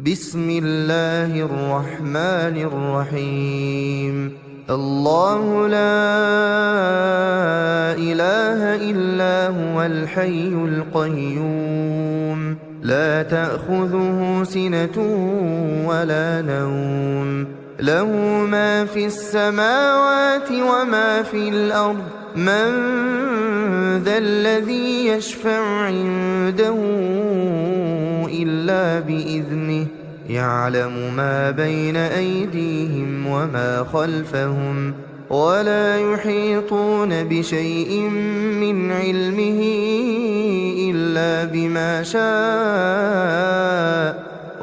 بسم الله الرحمن الرحيم. الله لا إله إلا هو الحي القيوم لا تأخذه سنة ولا نوم له ما في السماوات وما في الأرض من ذا الذي يشفع عنده إلا بإذنه يعلم ما بين أيديهم وما خلفهم ولا يحيطون بشيء من علمه إلا بما شاء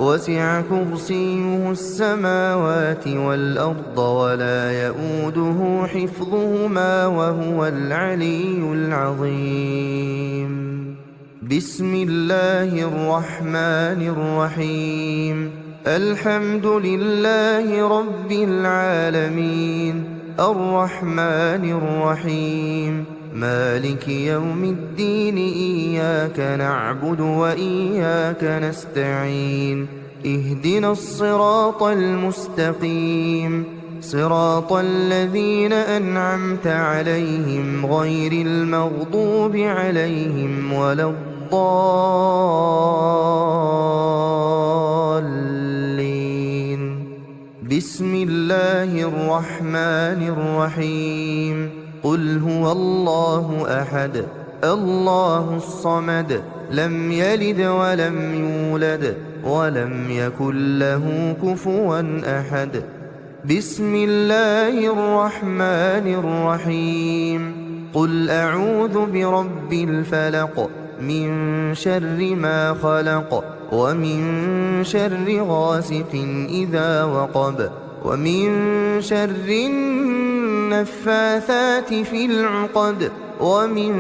وسع كرسيه السماوات والأرض ولا يؤوده حفظهما وهو العلي العظيم. بسم الله الرحمن الرحيم. الحمد لله رب العالمين الرحمن الرحيم مالك يوم الدين إياك نعبد وإياك نستعين اهدنا الصراط المستقيم صراط الذين أنعمت عليهم غير المغضوب عليهم ولا الضالين. بسم الله الرحمن الرحيم. قل هو الله أحد الله الصمد لم يلد ولم يولد ولم يكن له كفوا أحد. بسم الله الرحمن الرحيم. قل أعوذ برب الفلق من شر ما خلق ومن شر غاسق إذا وقب ومن شر النفاثات في العقد ومن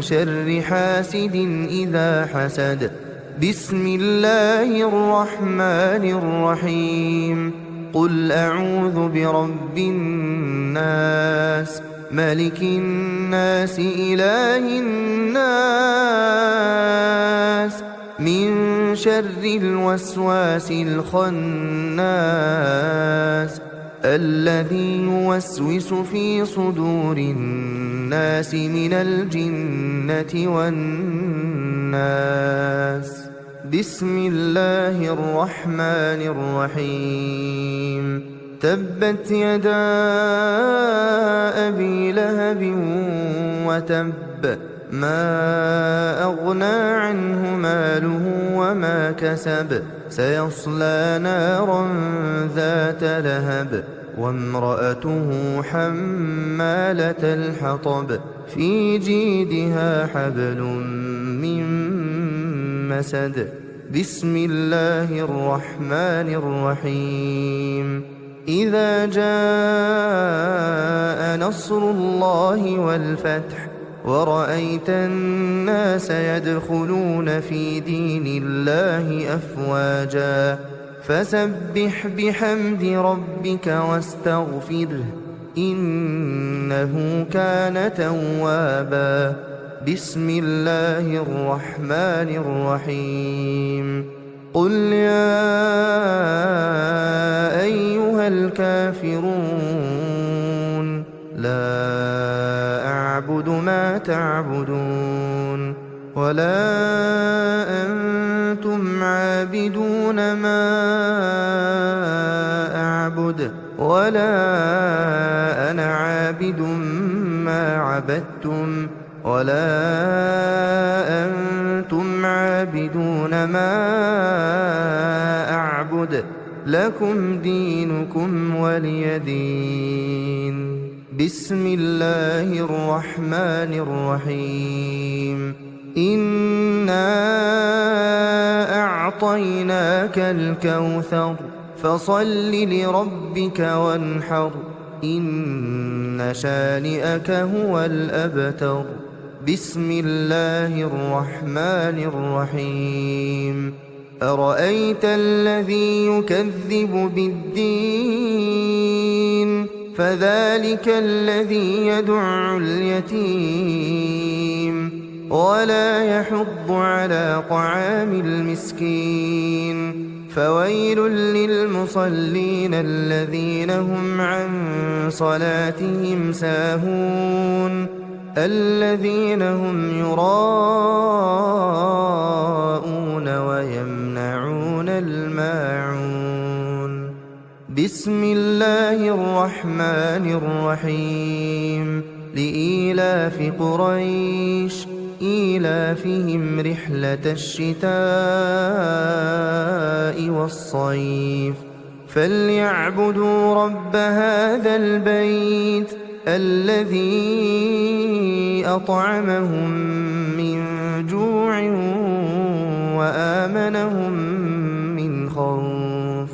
شر حاسد إذا حسد. بسم الله الرحمن الرحيم. قل أعوذ برب الناس ملك الناس إله الناس من شر الوسواس الخناس الذي يوسوس في صدور الناس من الجنة والناس. بسم الله الرحمن الرحيم. تبت يدا أبي لهب وتب ما أغنى عنه ماله وما كسب سيصلى نارا ذات لهب وامرأته حمالة الحطب في جيدها حبل من مسد. بسم الله الرحمن الرحيم. إذا جاء نصر الله والفتح ورأيت الناس يدخلون في دين الله أفواجا فسبح بحمد ربك واستغفره إنه كان توابا. بسم الله الرحمن الرحيم. قل يا أيها الكافرون لا أعبد ما تعبدون ولا أنتم عابدون ما أعبد ولا أنا عابد ما عبدتم ولا أنتم عابدون ما أعبد لكم دينكم ولي دين. بسم الله الرحمن الرحيم. إنا أعطيناك الكوثر فصل لربك وانحر إن شانئك هو الأبتر. بسم الله الرحمن الرحيم. أرأيت الذي يكذب بالدين فذلك الذي يدع اليتيم ولا يحض على طعام المسكين فويل للمصلين الذين هم عن صلاتهم ساهون الذين هم يراءون ويمنعون الماعون بسم الله الرحمن الرحيم لإيلاف قريش إيلافهم رحلة الشتاء والصيف فليعبدوا رب هذا البيت الذي أطعمهم من جوع وآمنهم من خوف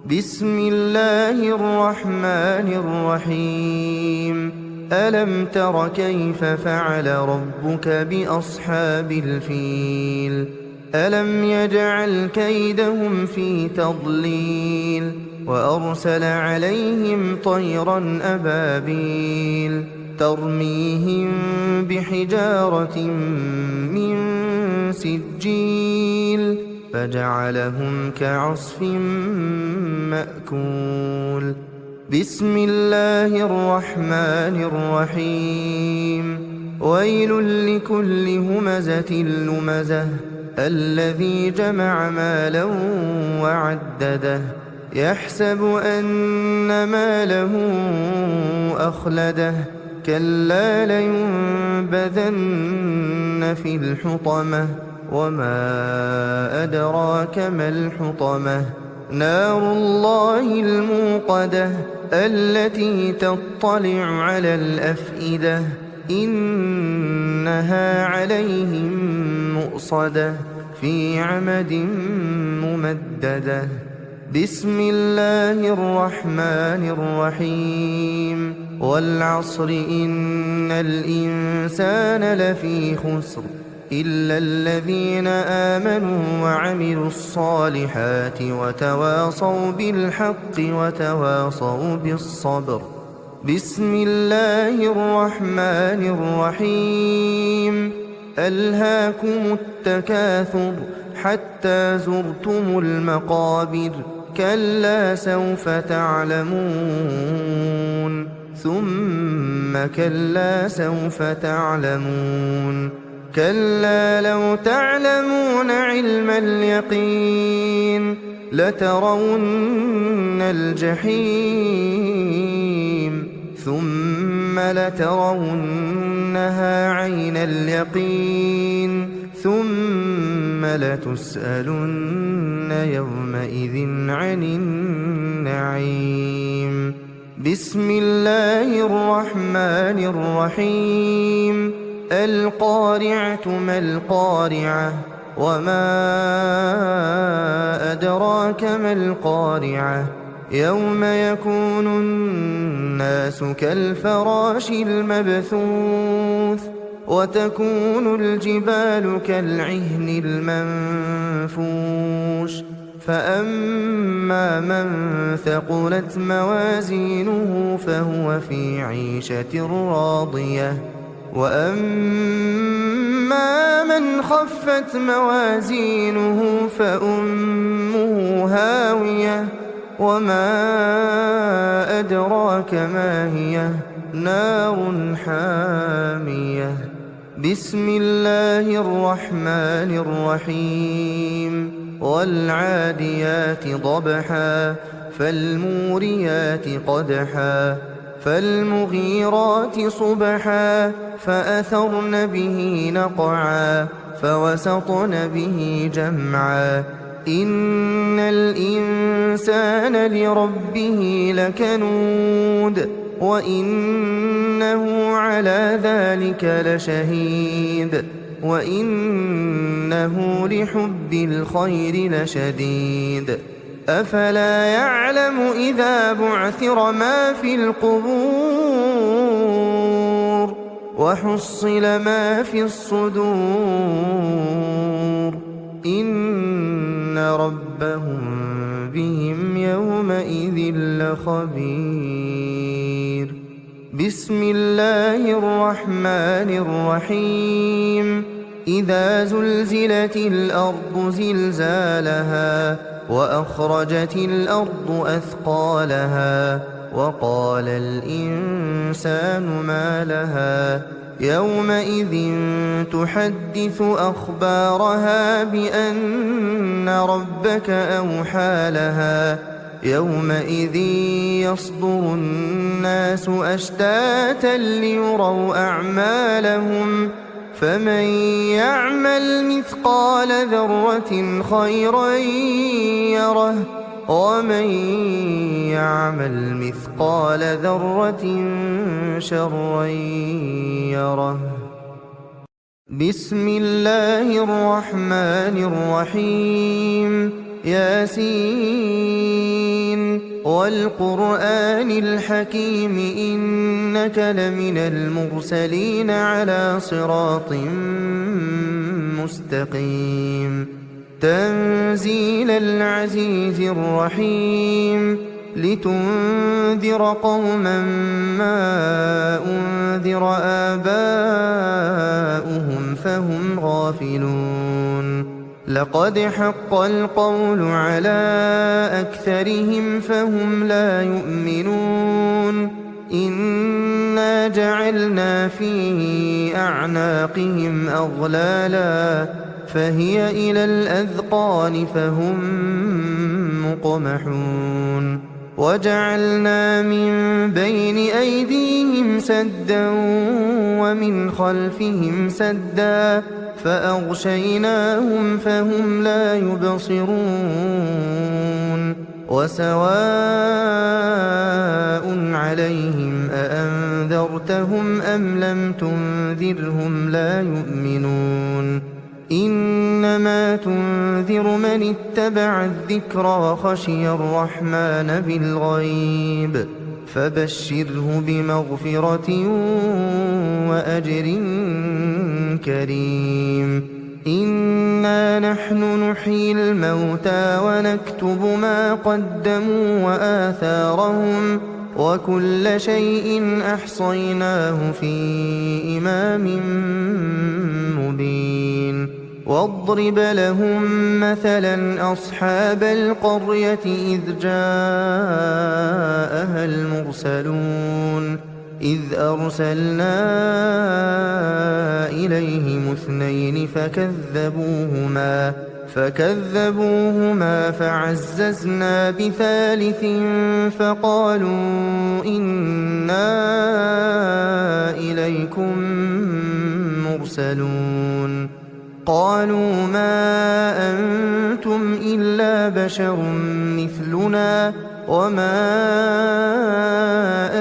بسم الله الرحمن الرحيم ألم تر كيف فعل ربك بأصحاب الفيل ألم يجعل كيدهم في تضليل وأرسل عليهم طيرا أبابيل ترميهم بحجارة من سجيل فجعلهم كعصف مأكول بسم الله الرحمن الرحيم ويل لكل همزة لمزة الذي جمع مالا وعدده يحسب أن ماله أخلده كلا لينبذن في الحطمة وما أدراك ما الحطمة نار الله الموقدة التي تطلع على الأفئدة إنها عليهم مؤصدة في عمد ممددة بسم الله الرحمن الرحيم والعصر إن الإنسان لفي خسر إلا الذين آمنوا وعملوا الصالحات وتواصوا بالحق وتواصوا بالصبر بسم الله الرحمن الرحيم ألهاكم التكاثر حتى زرتم المقابر كلا سوف تعلمون ثم كلا سوف تعلمون كلا لو تعلمون علم اليقين لترون الجحيم ثم لترونها عين اليقين ثم لتسألن يومئذ عن النعيم بسم الله الرحمن الرحيم القارعة ما القارعة وما أدراك ما القارعة يوم يكون الناس كالفراش المبثوث وتكون الجبال كالعهن المنفوش فأما من ثقلت موازينه فهو في عيشة راضية وأما من خفت موازينه فأمه هاوية وما أدراك ما هي نار حامية بسم الله الرحمن الرحيم والعاديات ضبحا فالموريات قدحا فالمغيرات صبحا فأثرن به نقعا فوسطن به جمعا إن الإنسان لربه لكنود وإنه على ذلك لشهيد وإنه لحب الخير لشديد أفلا يعلم إذا بعثر ما في القبور وحصل ما في الصدور إن ربهم بهم يومئذ لخبير بسم الله الرحمن الرحيم إذا زلزلت الأرض زلزالها وأخرجت الأرض أثقالها وقال الإنسان ما لها يومئذ تحدث أخبارها بأن ربك أوحى لها يومئذ يصدر الناس أشتاتا ليروا أعمالهم فمن يعمل مثقال ذرة خيرا يره ومن يعمل مثقال ذرة شرا يره. بسم الله الرحمن الرحيم. ياسين والقرآن الحكيم إنك لمن المرسلين على صراط مستقيم. تنزيل العزيز الرحيم. لتنذر قوما ما أنذر آباؤهم فهم غافلون. لقد حق القول على أكثرهم فهم لا يؤمنون. إنا جعلنا في أعناقهم أغلالا فهي إلى الأذقان فهم مقمحون. وجعلنا من بين أيديهم سدا ومن خلفهم سدا فأغشيناهم فهم لا يبصرون. وسواء عليهم أأنذرتهم أم لم تنذرهم لا يؤمنون. إنما تنذر من اتبع الذكر وخشي الرحمن بالغيب فبشره بمغفرة وأجر كريم. إنا نحن نحيي الموتى ونكتب ما قدموا وآثارهم وكل شيء أحصيناه في إمام مبين. واضرب لهم مثلا أصحاب القرية إذ جاءها المرسلون إذ أرسلنا إليهم اثنين فكذبوهما فعززنا بثالث فقالوا إنا إليكم مرسلون. قالوا ما أنتم إلا بشر مثلنا وما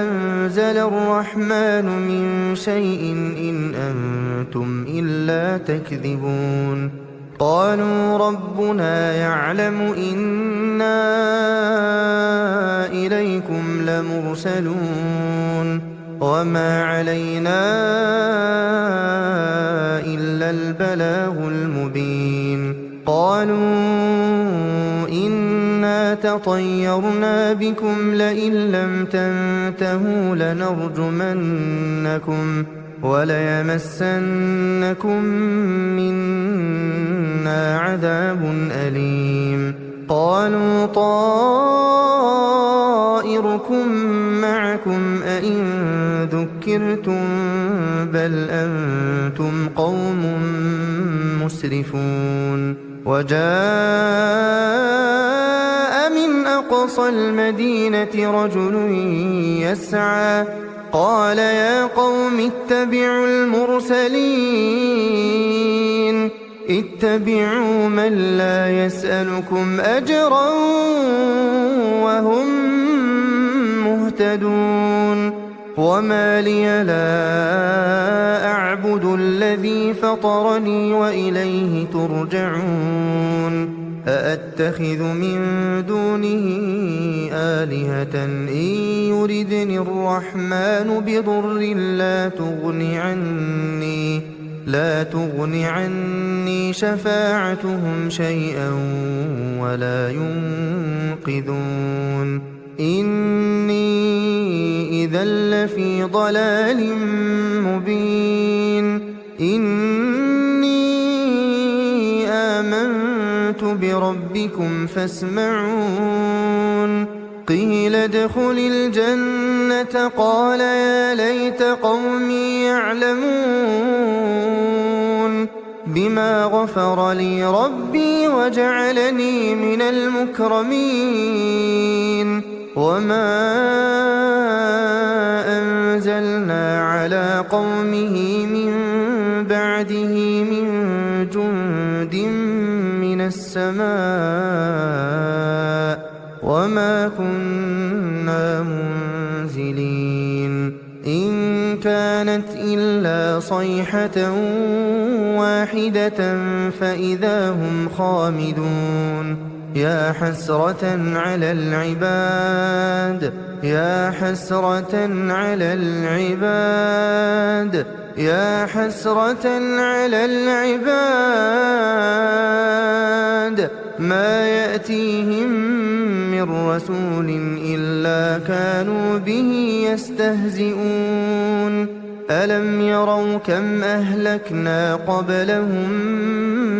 أنزل الرحمن من شيء إن أنتم إلا تكذبون. قالوا ربنا يعلم إنا إليكم لمرسلون وما علينا إلا البلاغ المبين. قالوا إنا تطيرنا بكم لئن لم تنتهوا لنرجمنكم وليمسنكم منا عذاب أليم. قالوا طائركم معكم أئن ذكرتم بل أنتم قوم مسرفون. وجاء من أقصى المدينة رجل يسعى قال يا قوم اتبعوا المرسلين اتبعوا من لا يسألكم أجرا وهم مهتدون. وما لي لا أعبد الذي فطرني وإليه ترجعون. أأتخذ من دونه آلهة إن يردني الرحمن بضر لا تغن عني شفاعتهم شيئا ولا ينقذون. إني إذا لفي ضلال مبين. إني آمنت بربكم فاسمعون قيل ادخل الجنة قال يا ليت قومي يعلمون بما غفر لي ربي وجعلني من المكرمين وما أنزلنا على قومه من بعده من جند من السماء وما كنا منزلين إن كانت إلا صيحة واحدة فإذا هم خامدون يا حسرة على العباد يا حسرة على العباد يا حسرة على العباد ما يأتيهم من رسول إلا كانوا به يستهزئون ألم يروا كم أهلكنا قبلهم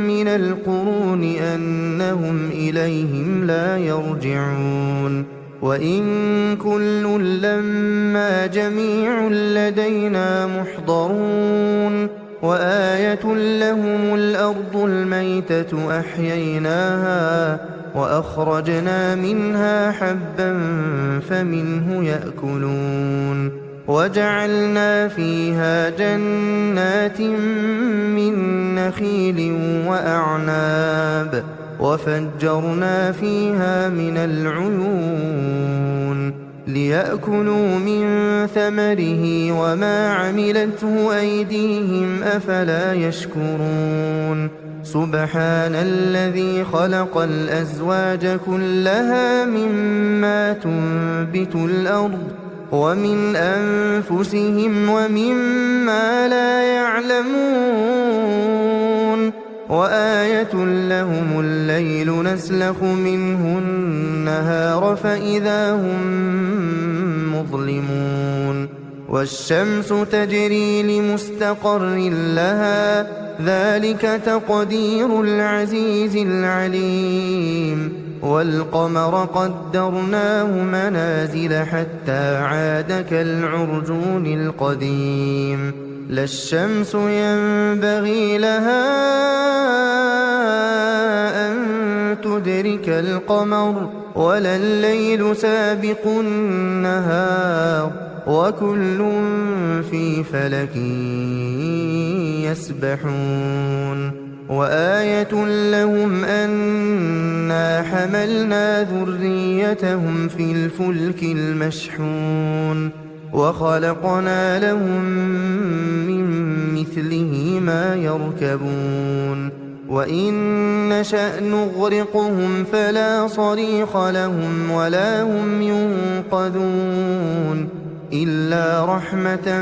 من القرون أنهم إليهم لا يرجعون وإن كل لما جميع لدينا محضرون وآية لهم الأرض الميتة أحييناها وأخرجنا منها حبا فمنه يأكلون وجعلنا فيها جنات من نخيل وأعناب وفجرنا فيها من العيون ليأكلوا من ثمره وما عملته أيديهم أفلا يشكرون سبحان الذي خلق الأزواج كلها مما تنبت الأرض ومن أنفسهم ومما لا يعلمون وآية لهم الليل نسلخ منه النهار فإذا هم مظلمون والشمس تجري لمستقر لها ذلك تقدير العزيز العليم والقمر قدرناه منازل حتى عاد كالعرجون القديم لا الشمس ينبغي لها أن تدرك القمر ولا الليل سابق النهار وكل في فلك يسبحون وآية لهم أنا حملنا ذريتهم في الفلك المشحون وخلقنا لهم من مثله ما يركبون وإن نشأ نغرقهم فلا صريخ لهم ولا هم ينقذون إلا رحمة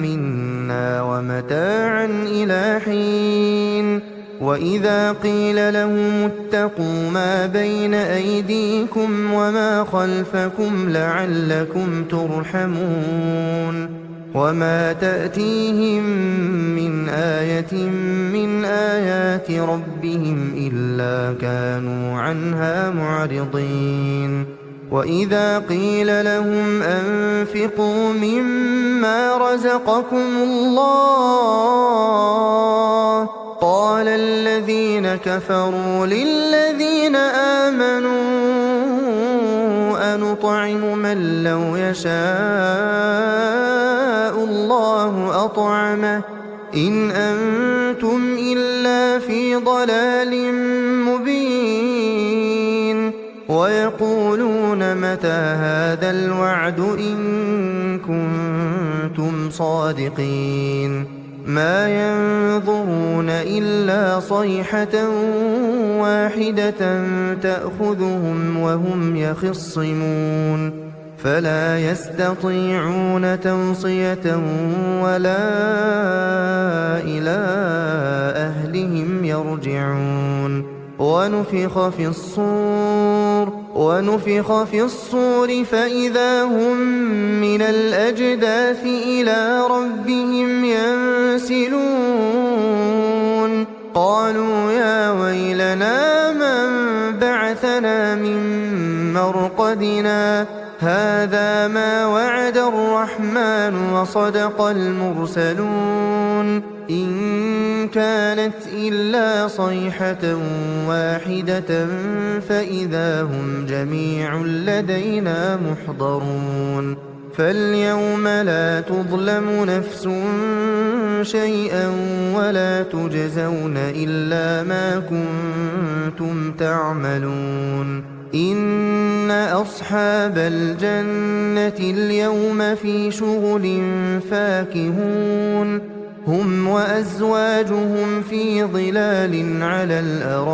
منا ومتاعا إلى حين وإذا قيل لهم اتقوا ما بين أيديكم وما خلفكم لعلكم ترحمون وما تأتيهم من آية من آيات ربهم إلا كانوا عنها معرضين وإذا قيل لهم أنفقوا مما رزقكم الله قال الذين كفروا للذين آمنوا أنطعم من لو يشاء الله أطعمه إن أنتم إلا في ضلال مبين ويقولون متى هذا الوعد إن كنتم صادقين ما ينظرون إلا صيحة واحدة تأخذهم وهم يخصمون فلا يستطيعون توصية ولا إلى أهلهم يرجعون ونفخ في الصور فإذا هم من الأجداث إلى ربهم ينسلون قالوا يا ويلنا لنا من مرقدنا هذا ما وعد الرحمن وصدق المرسلون إن كانت إلا صيحة واحدة فإذا هم جميع لدينا محضرون فاليوم لا تظلم نفس شيئا ولا تجزون إلا ما كنتم تعملون إن أصحاب الجنة اليوم في شغل فاكهون هم وأزواجهم في ظلال على الأرائك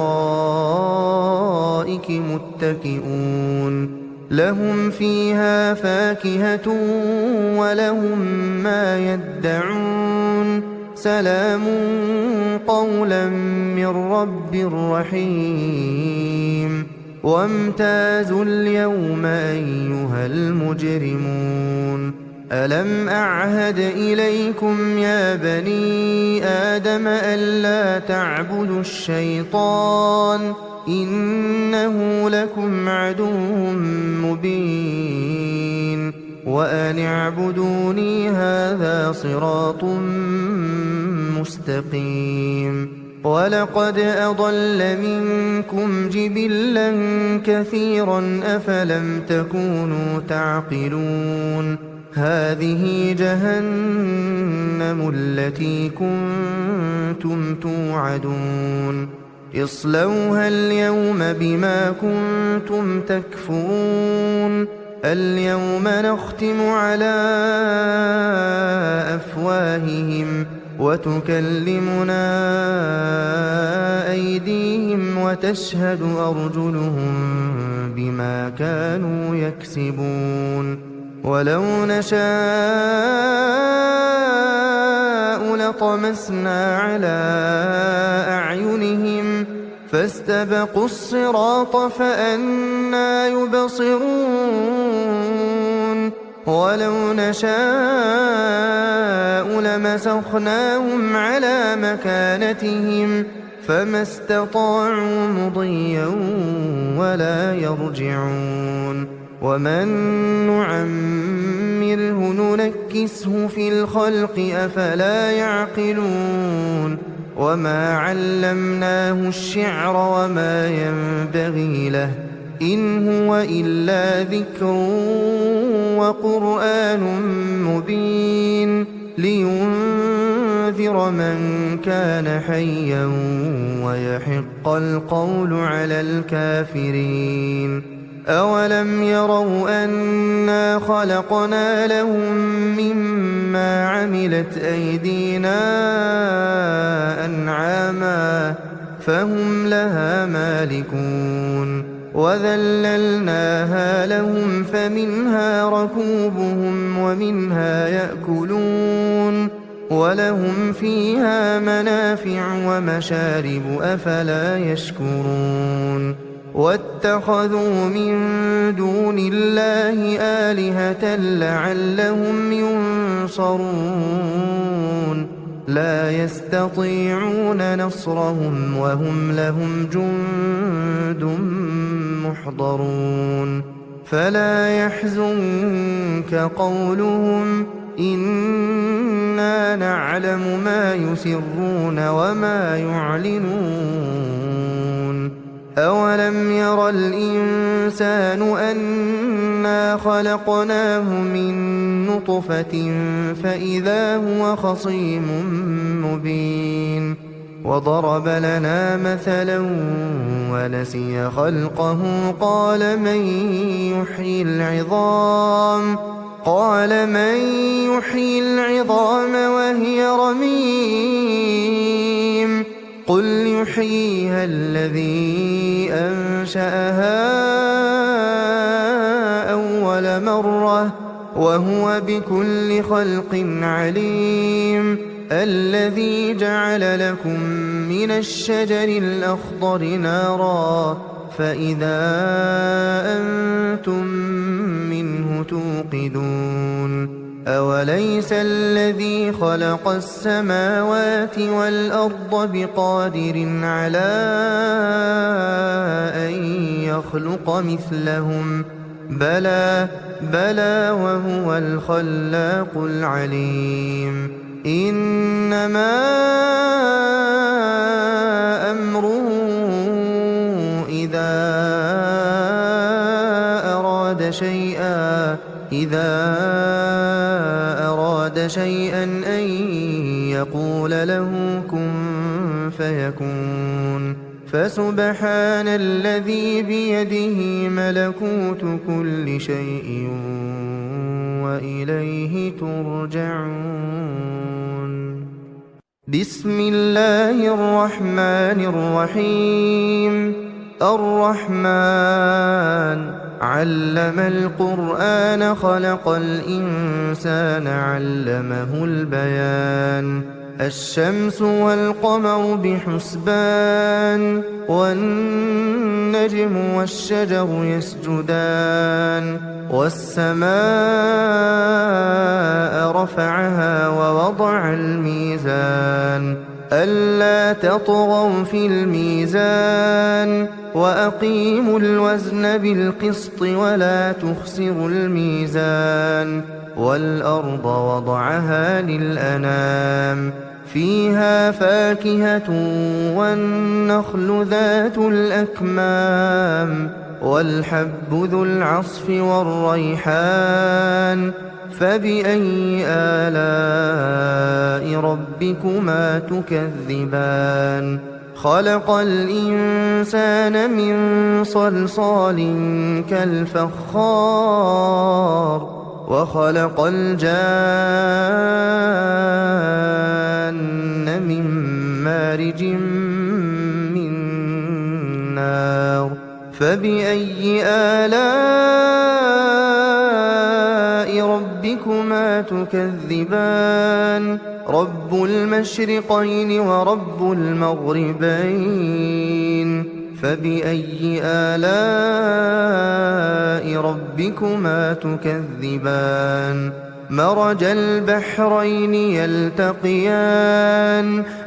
متكئون لهم فيها فاكهة ولهم ما يدعون سلام قولا من رب رحيم وامتازوا اليوم أيها المجرمون ألم أعهد إليكم يا بني آدم ألا تعبدوا الشيطان إنه لكم عدو مبين وأن اعبدوني هذا صراط مستقيم ولقد أضل منكم جبلا كثيرا أفلم تكونوا تعقلون هذه جهنم التي كنتم توعدون اصلوها اليوم بما كنتم تكفرون اليوم نختم على أفواههم وتكلمنا أيديهم وتشهد أرجلهم بما كانوا يكسبون ولو نشاء لطمسنا على أعينهم فاستبقوا الصراط فأنى يبصرون ولو نشاء لمسخناهم على مكانتهم فما استطاعوا مضيا ولا يرجعون ومن نعمره ننكسه في الخلق أفلا يعقلون وما علمناه الشعر وما ينبغي له إن هو إلا ذكر وقرآن مبين لينذر من كان حيا ويحق القول على الكافرين أولم يروا أنا خلقنا لهم مما عملت أيدينا أنعاما فهم لها مالكون وذللناها لهم فمنها ركوبهم ومنها يأكلون ولهم فيها منافع ومشارب أفلا يشكرون واتخذوا من دون الله آلهة لعلهم ينصرون لا يستطيعون نصرهم وهم لهم جند محضرون فلا يحزنك قولهم إنا نعلم ما يسرون وما يعلنون أولم ير الإنسان أنا خلقناه من نطفة فإذا هو خصيم مبين وضرب لنا مثلا ونسي خلقه قال من يحيي العظام وهي رميم قل يحييها الذي أنشأها أول مرة وهو بكل خلق عليم الذي جعل لكم من الشجر الأخضر نارا فإذا أنتم منه توقدون أوليس الذي خلق السماوات والأرض بقادر على أن يخلق مثلهم بلى وهو الخلاق العليم إنما أمره إذا أراد شيئا أن يقول له كن فيكون فسبحان الذي بيده ملكوت كل شيء وإليه ترجعون بسم الله الرحمن الرحيم الرحمن علم القرآن خلق الإنسان علمه البيان الشمس والقمر بحسبان والنجم والشجر يسجدان والسماء رفعها ووضع الميزان ألا تطغوا في الميزان وأقيموا الوزن بالقسط ولا تخسروا الميزان والأرض وضعها للأنام فيها فاكهة والنخل ذات الأكمام والحب ذو العصف والريحان فبأي آلاء ربكما تكذبان خلق الإنسان من صلصال كالفخار وخلق الجان من مارج من نار فبأي آلاء ربكما تكذبان رب المشرقين ورب المغربين فبأي آلاء ربكما تكذبان مرج البحرين يلتقيان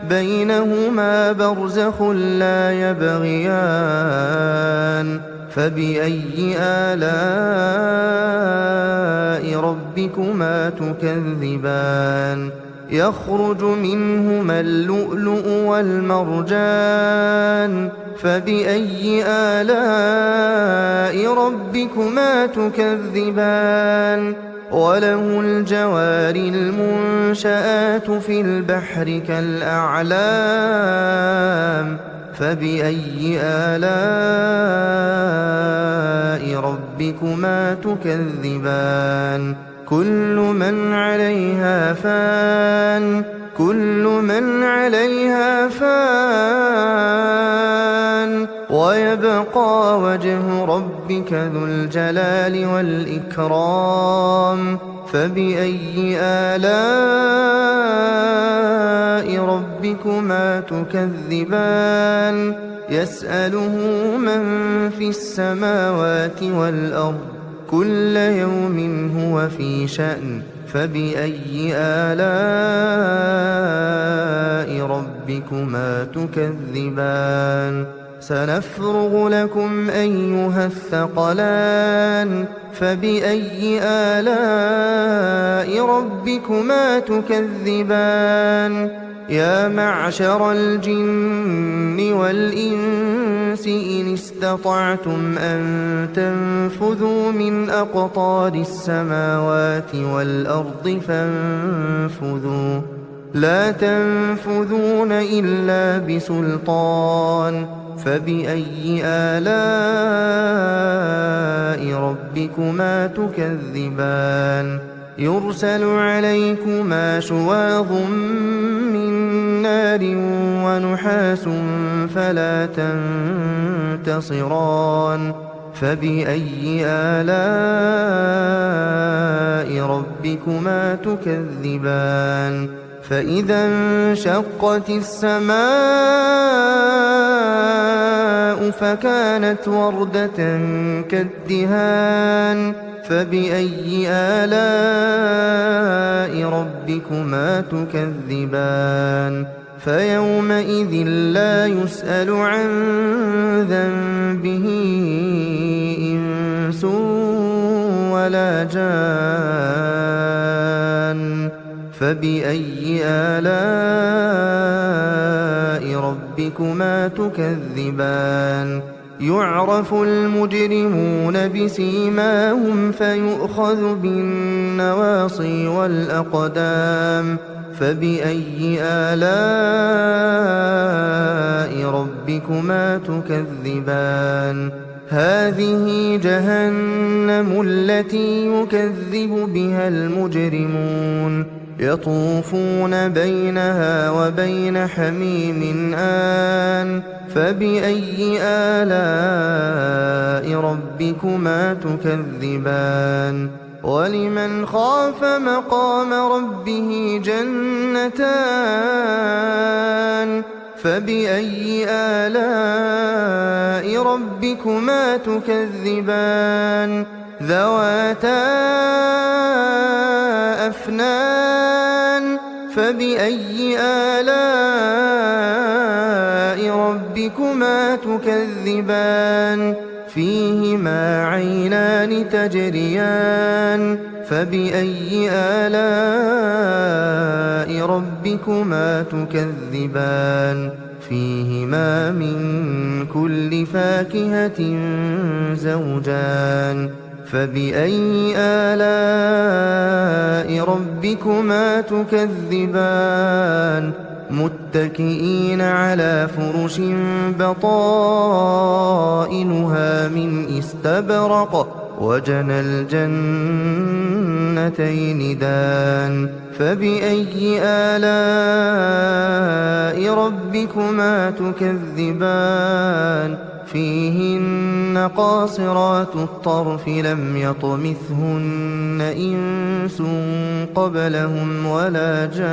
بينهما برزخ لا يبغيان فبأي آلاء ربكما تكذبان يخرج منهما اللؤلؤ والمرجان فبأي آلاء ربكما تكذبان وله الجوار المنشآت في البحر كالأعلام فبأي آلاء ربكما تكذبان كل من عليها فان ويبقى وجه ربك ذو الجلال والإكرام فبأي آلاء ربكما تكذبان يسأله من في السماوات والأرض كل يوم هو في شأن فبأي آلاء ربكما تكذبان سنفرغ لكم أيها الثقلان فبأي آلاء ربكما تكذبان يا معشر الجن والإنس إن استطعتم أن تنفذوا من أقطار السماوات والأرض فانفذوا لا تنفذون إلا بسلطان فبأي آلاء ربكما تكذبان يرسل عليكما شواظ من نار ونحاس فلا تنتصران فبأي آلاء ربكما تكذبان فإذا انشقت السماء فكانت وردة كالدهان فبأي آلاء ربكما تكذبان فيومئذ لا يسأل عن ذنبه إنس ولا جان فبأي آلاء ربكما تكذبان يعرف المجرمون بسيماهم فيؤخذ بالنواصي والأقدام فبأي آلاء ربكما تكذبان هذه جهنم التي يكذب بها المجرمون يطوفون بينها وبين حميم آن فبأي آلاء ربكما تكذبان ولمن خاف مقام ربه جنتان فبأي آلاء ربكما تكذبان ذواتا أفنان فبأي آلاء ربكما تكذبان فيهما عينان تجريان فبأي آلاء ربكما تكذبان فيهما من كل فاكهة زوجان فبأي آلاء ربكما تكذبان متكئين على فرش بطائنها من استبرق وجنى الجنتين دان فبأي آلاء ربكما تكذبان فيهن قاصرات الطرف لم يطمثهن إنس قبلهم ولا جان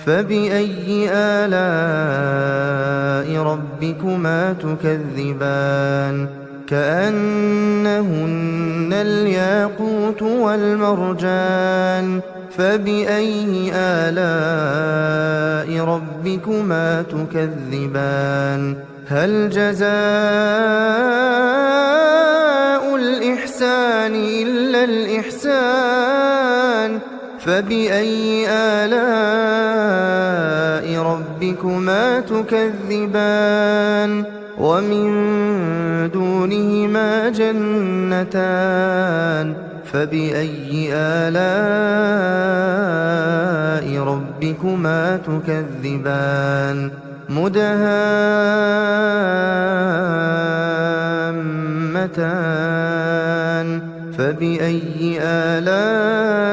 فبأي آلاء ربكما تكذبان كأنهن الياقوت والمرجان فبأي آلاء ربكما تكذبان هل جزاء الإحسان إلا الإحسان فبأي آلاء ربكما تكذبان ومن دونهما جنتان فبأي آلاء ربكما تكذبان مدهامتان فبأي آلاء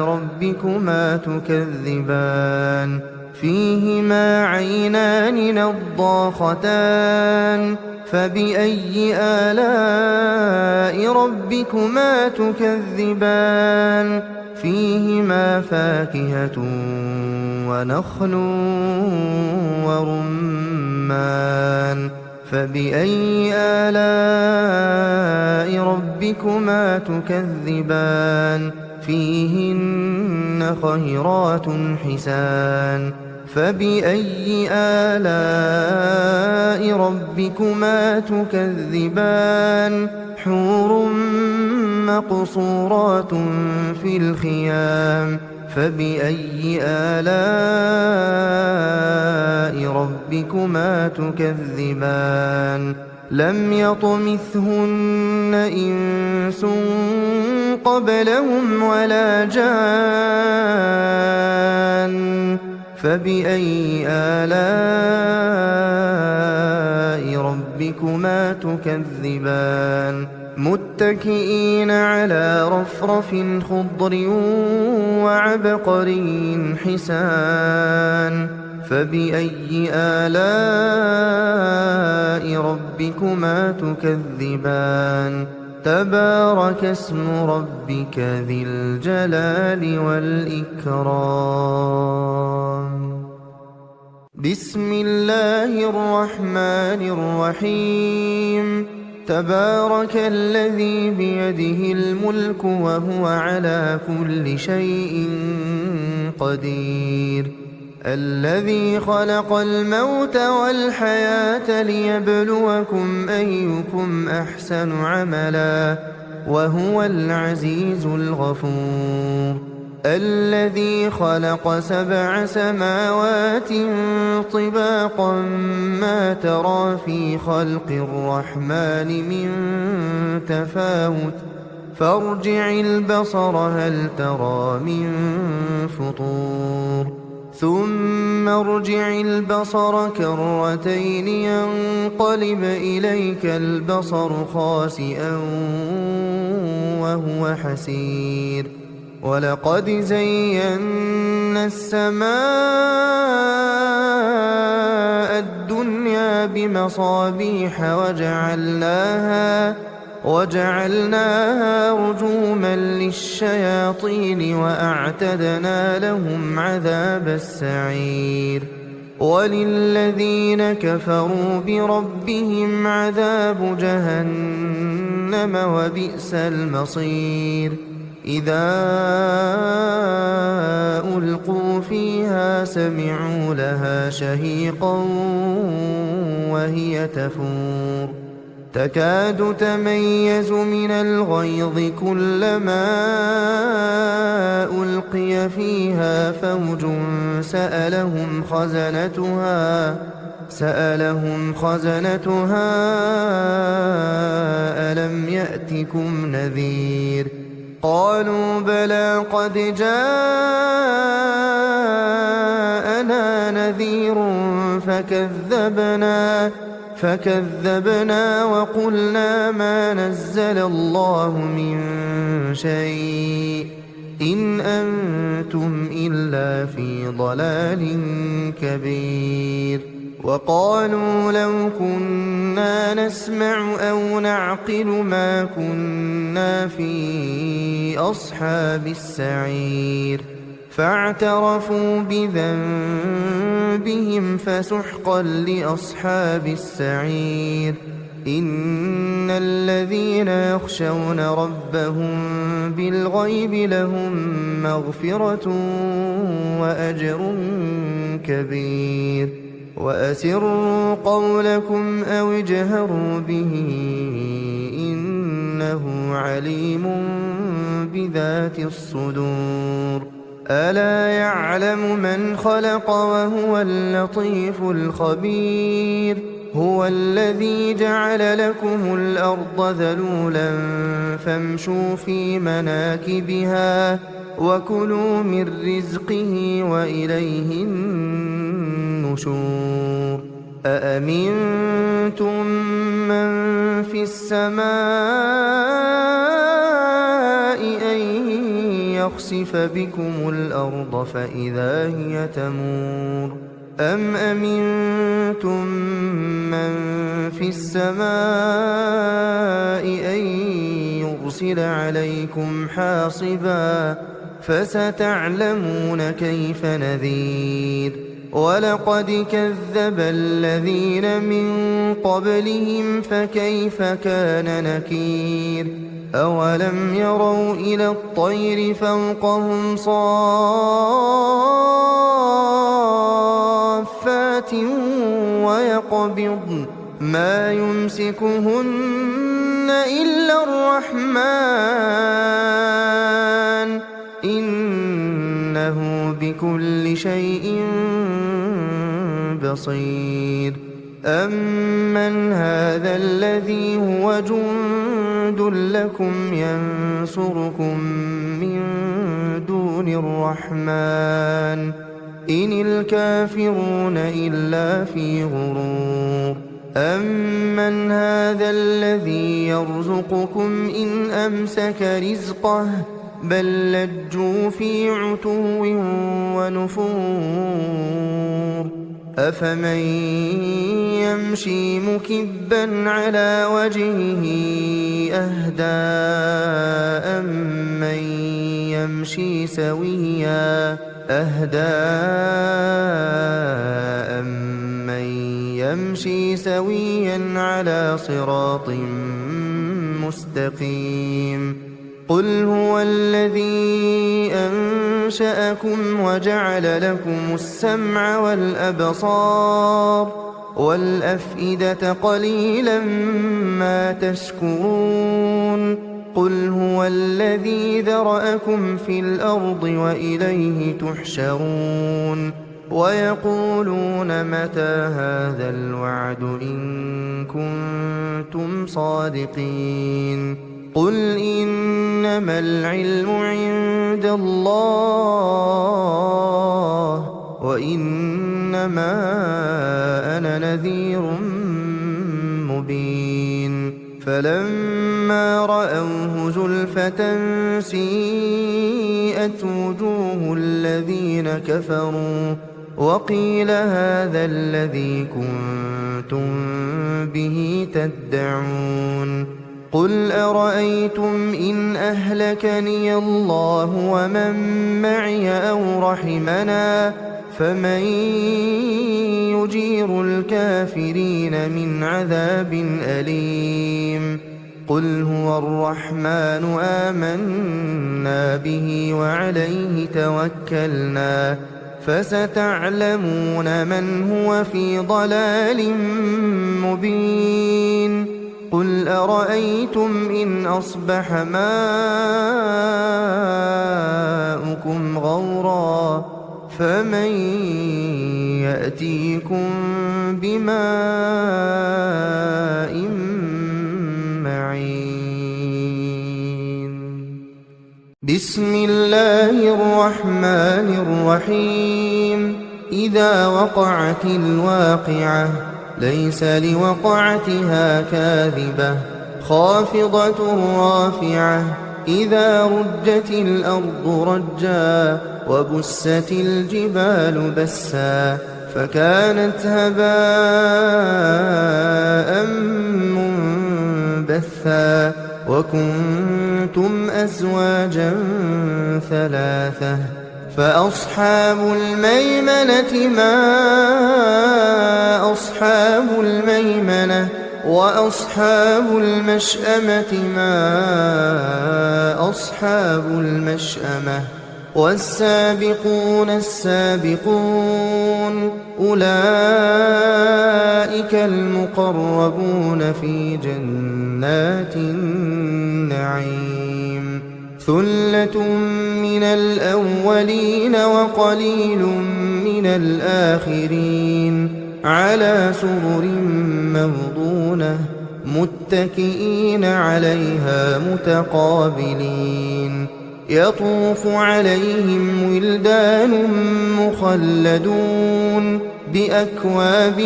ربكما تكذبان فيهما عينان نضاختان فبأي آلاء ربكما تكذبان فيهما فاكهة ونخل ورمان فبأي آلاء ربكما تكذبان فيهن خيرات حسان فبأي آلاء ربكما تكذبان حور مقصورات في الخيام فبأي آلاء ربكما تكذبان لم يطمثهن إنس قبلهم ولا جان فبأي آلاء ربكما تكذبان متكئين على رفرف خضر وعبقري حسان فبأي آلاء ربكما تكذبان تبارك اسم ربك ذي الجلال والإكرام. بسم الله الرحمن الرحيم. تبارك الذي بيده الملك وهو على كل شيء قدير. الذي خلق الموت والحياة ليبلوكم أيكم أحسن عملا وهو العزيز الغفور. الذي خلق 7 سماوات طباقا ما ترى في خلق الرحمن من تفاوت فارجع البصر هل ترى من فطور ثم ارجع البصر كرتين ينقلب إليك البصر خاسئا وهو حسير. ولقد زينا السماء الدنيا بمصابيح وجعلناها رجوما للشياطين وأعتدنا لهم عذاب السعير. وللذين كفروا بربهم عذاب جهنم وبئس المصير. إذا ألقوا فيها سمعوا لها شهيقا وهي تفور تكاد تميز من الغيظ كلما ألقي فيها فوج سألهم خزنتها ألم يأتكم نذير قالوا بلى قد جاءنا نذير فكذبنا وقلنا ما نزل الله من شيء إن أنتم إلا في ضلال كبير. وقالوا لو كنا نسمع أو نعقل ما كنا في أصحاب السعير فاعترفوا بذنبهم فسحقا لأصحاب السعير. إن الذين يخشون ربهم بالغيب لهم مغفرة وأجر كبير. وأسروا قولكم أو اجهروا به إنه عليم بذات الصدور. ألا يعلم من خلق وهو اللطيف الخبير. هو الذي جعل لكم الأرض ذلولا فامشوا في مناكبها وكلوا من رزقه وإليه النشور. أأمنتم من في السماء أن يخسف بكم الأرض فإذا هي تمور أم أمنتم من في السماء أن يرسل عليكم حاصبا فستعلمون كيف نذير. ولقد كذب الذين من قبلهم فكيف كان نكير. أولم يروا إلى الطير فوقهم صافات ويقبضن ما يمسكهن إلا الرحمن إنه بكل شيء بصير. أمن هذا الذي هو جند لكم ينصركم من دون الرحمن إن الكافرون إلا في غرور. أمن هذا الذي يرزقكم إن أمسك رزقه بل لجوا في عتو ونفور. أفمن يمشي مكبا على وجهه أهدى أمن يمشي سويا على صراط مستقيم قل هو الذي أنشأكم وجعل لكم السمع والأبصار والأفئدة قليلا ما تشكرون قل هو الذي ذرأكم في الأرض وإليه تحشرون ويقولون متى هذا الوعد إن كنتم صادقين قل إنما العلم عند الله وإنما أنا نذير مبين فلما رأوه زلفة سيئت وجوه الذين كفروا وقيل هذا الذي كنتم به تدعون قل أرأيتم إن أهلكني الله ومن معي أو رحمنا فمن يجير الكافرين من عذاب أليم قل هو الرحمن آمنا به وعليه توكلنا فستعلمون من هو في ضلال مبين قل أرأيتم إن أصبح ماؤكم غورا فمن يأتيكم بماء معين بسم الله الرحمن الرحيم إذا وقعت الواقعة ليس لوقعتها كاذبة خافضة رافعة إذا رجت الأرض رجا وبست الجبال بسا فكانت هباء منبثا وكنتم أزواجا ثلاثة فأصحاب الميمنة ما أصحاب الميمنة وأصحاب المشأمة ما أصحاب المشأمة والسابقون السابقون أولئك المقربون في جنات النعيم ثلة من الأولين وقليل من الآخرين على سرر موضونة متكئين عليها متقابلين يطوف عليهم ولدان مخلدون بأكواب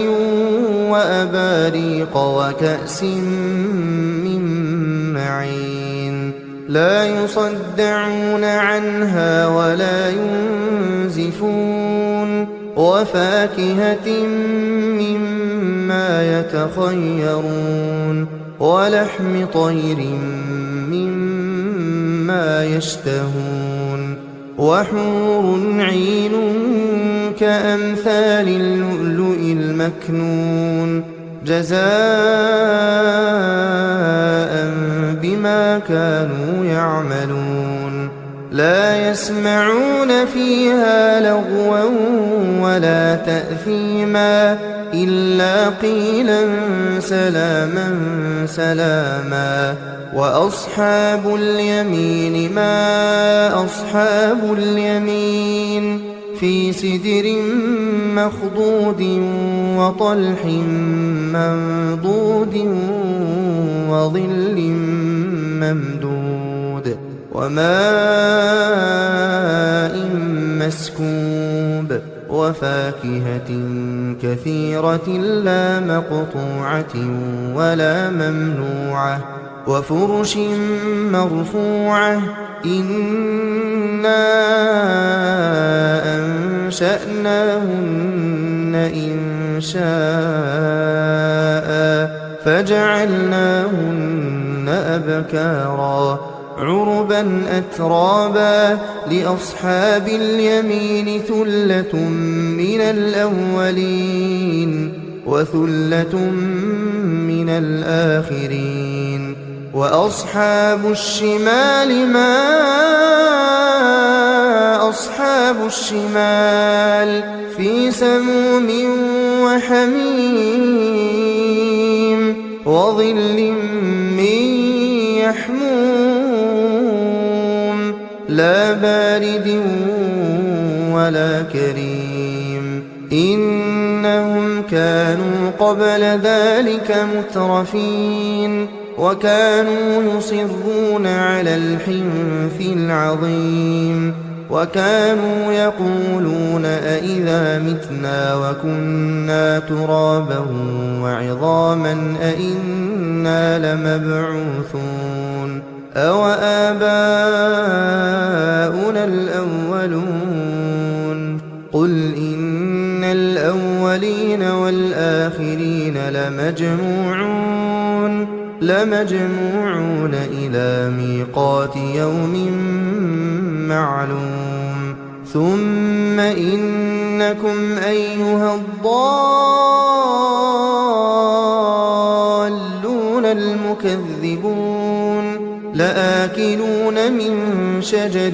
وأباريق وكأس من معين لا يصدعون عنها ولا ينزفون وفاكهة مما يتخيرون ولحم طير مما يشتهون وحور عين كأمثال اللؤلؤ المكنون جزاء بما كانوا يعملون لا يسمعون فيها لغوا ولا تأثيما إلا قيلا سلاما سلاما وأصحاب اليمين ما أصحاب اليمين في سدر مخضود وطلح منضود وظل ممدود وماء مسكوب وفاكهة كثيرة لا مقطوعة ولا ممنوعة وفرش مرفوعة إنا أنشأناهن إن شاء فجعلناهن أبكارا عربا أترابا لأصحاب اليمين ثلة من الأولين وثلة من الآخرين وأصحاب الشمال ما أصحاب الشمال في سموم وحميم وظل من يحموم لا بارد ولا كريم إنهم كانوا قبل ذلك مترفين وكانوا يصرون على الحنث العظيم وكانوا يقولون أئذا متنا وكنا ترابا وعظاما أئنا لمبعوثون أوآباؤنا الأولون قل إن الأولين والآخرين لمجموعون إلى ميقات يوم معلوم ثم إنكم أيها الضالون المكذبون لآكلون من شجر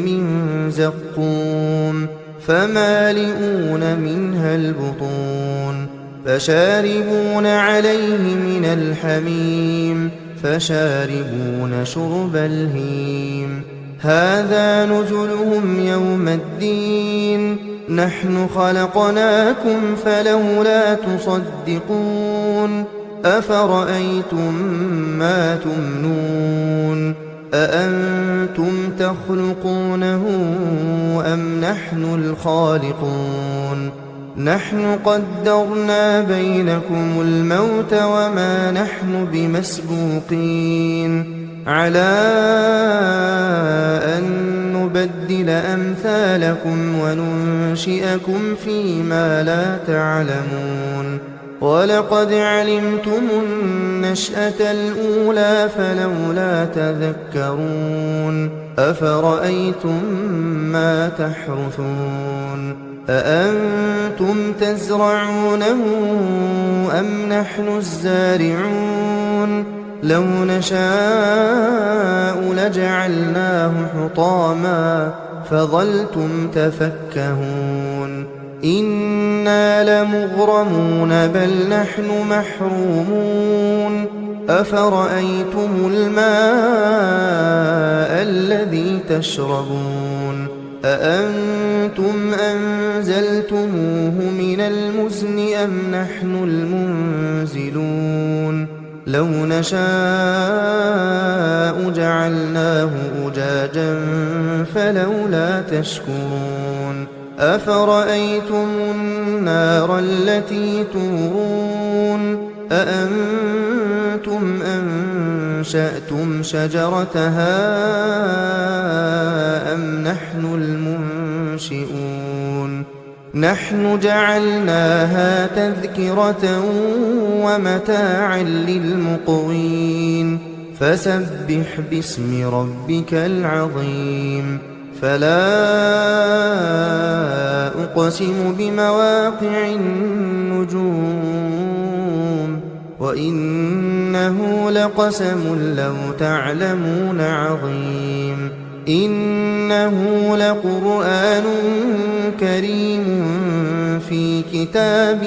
من زقوم فمالئون منها البطون فشاربون عليه من الحميم فشاربون شرب الهيم هذا نزلهم يوم الدين نحن خلقناكم فلولا تصدقون أفرأيتم ما تمنون أأنتم تخلقونه أم نحن الخالقون نحن قدرنا بينكم الموت وما نحن بمسبوقين على أن نبدل أمثالكم وننشئكم فيما لا تعلمون ولقد علمتم النشأة الأولى فلولا تذكرون أفرأيتم ما تحرثون أأنتم تزرعونه أم نحن الزارعون لو نشاء لجعلناه حطاما فظلتم تفكهون إنا لمغرمون بل نحن محرومون أفرأيتم الماء الذي تشربون أأنتم أنزلتموه من المزن أم نحن المنزلون لو نشاء جعلناه أجاجا فلولا تشكرون أفرأيتم النار التي تورون أأنتم أنشأتم شجرتها أم نحن المنشئون نحن جعلناها تذكرة ومتاعا للمقوين فسبح باسم ربك العظيم فلا أقسم بمواقع النجوم وإنه لقسم لو تعلمون عظيم إنه لقرآن كريم في كتاب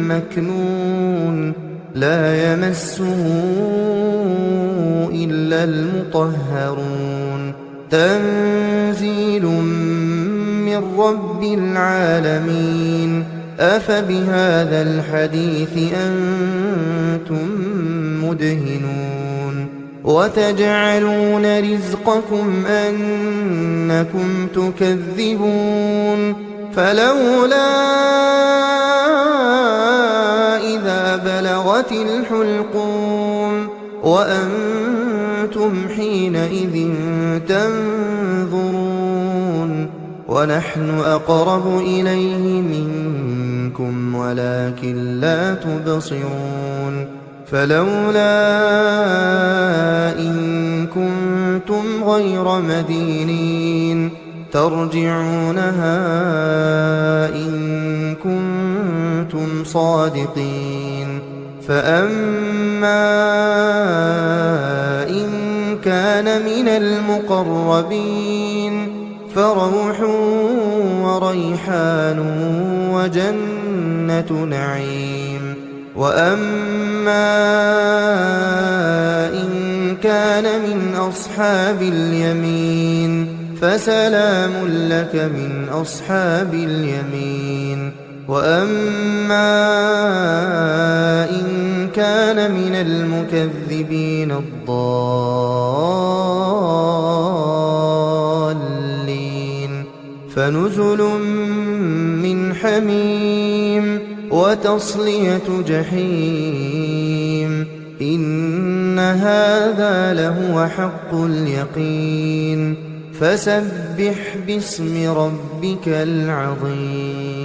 مكنون لا يمسه إلا المطهرون تنزيل من رب العالمين أفبهذا الحديث أنتم مدهنون وتجعلون رزقكم أنكم تكذبون فلولا إذا بلغت الحلقوم وأنتم حينئذ تنظرون ونحن أقرب إليه منكم ولكن لا تبصرون فلولا إن كنتم غير مدينين ترجعونها إن كنتم صادقين فأما إن كان من المقربين فروح وريحان وجنة نعيم وأما إن كان من أصحاب اليمين فسلام لك من أصحاب اليمين وأما إن كان من المكذبين الضالين فنزل من حميم وتصلية جحيم إن هذا لهو حق اليقين فسبح باسم ربك العظيم